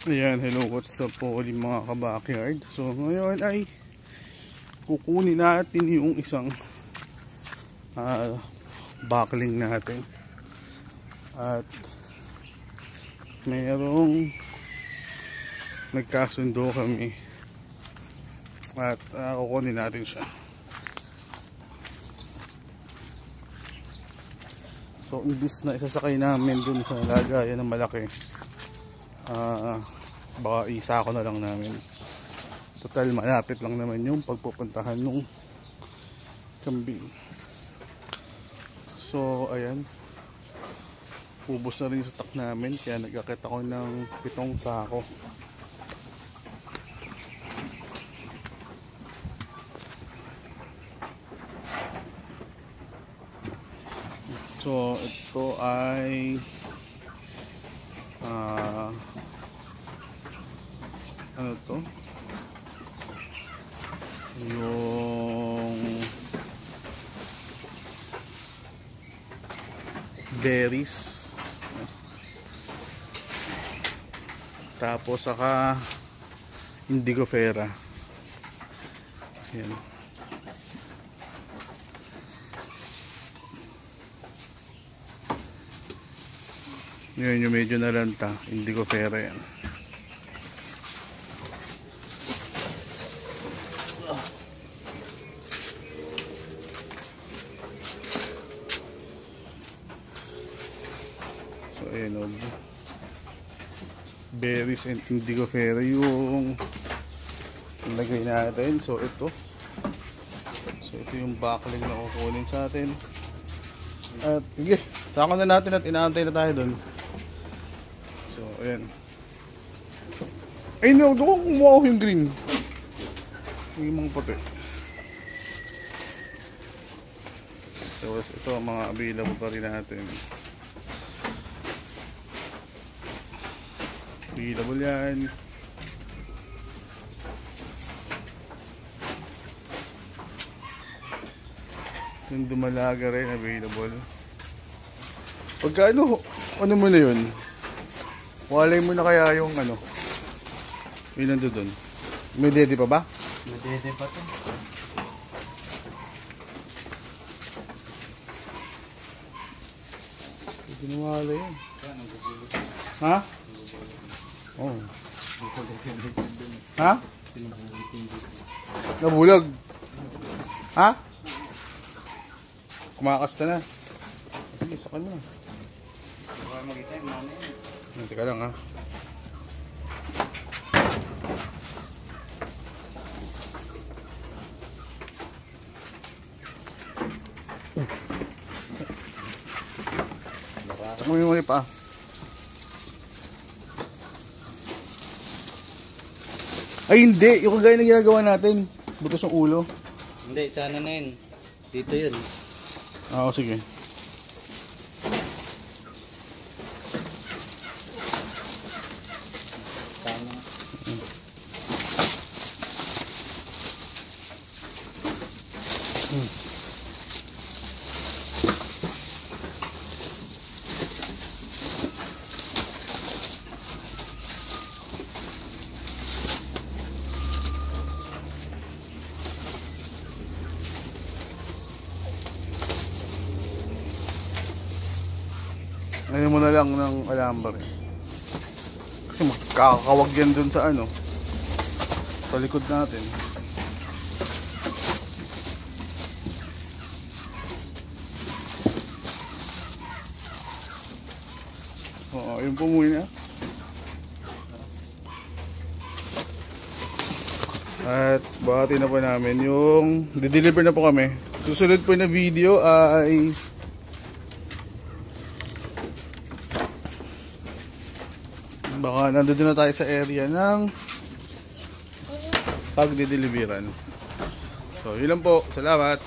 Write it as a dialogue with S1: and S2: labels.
S1: Ayan, hello, what's up po ulit mga ka-backyard. So ngayon ay kukunin natin yung isang backling natin. At mayroong nagkasundo kami. At kukunin natin siya. So imbis na isasakay namin dun sa lagayan ng malaki, baka isa ko na lang namin. Total malapit lang naman yung pagpupuntahan nung kambing. So ayan, ubos na rin yung stock namin, kaya nag-akit ako ng 7 sako. So ito ay ano to? Yung berries. Tapos saka indigofera. Yan. Yun yung medyo nalanta, indigofera yan. So ayan o, berries and indigofera yung lagay natin. So ito yung backling na kukunin sa atin. At sige, sako na natin at inaantay na tayo dun. So ayan. Ay no, doon kumuha ko yung green. Yung mga puti. So ito ang mga available pa rin natin. Available yan. Yung dumalaga rin available. Pagka ano mo na yun? Walay mo na kaya yung ano? Yung nando dun. May dede pa ba?
S2: May dede pa to.
S1: Ginuwala yun. Ha? Oh. Ha? Nabulag. Ha? Kumakasta na. Sige, sakan mo.
S2: Baka mag-isa yung mami yun.
S1: Teka lang ha. Saka mo yung muli pa. Ay hindi, yung kagaya na ginagawa natin. Butos yung ulo.
S2: Hindi, sana na yun. Dito yun.
S1: Oo, sige.
S2: Sana.
S1: Ngayon mo na lang ng alambar eh. Kasi makakawag yan dun sa ano, sa likod natin. Oo, yun po muna. At bahati na po namin yung dideliver na po kami. Susunod po na video ay baka nandun na tayo sa area ng pagdideliveran. So yun lang po, salamat.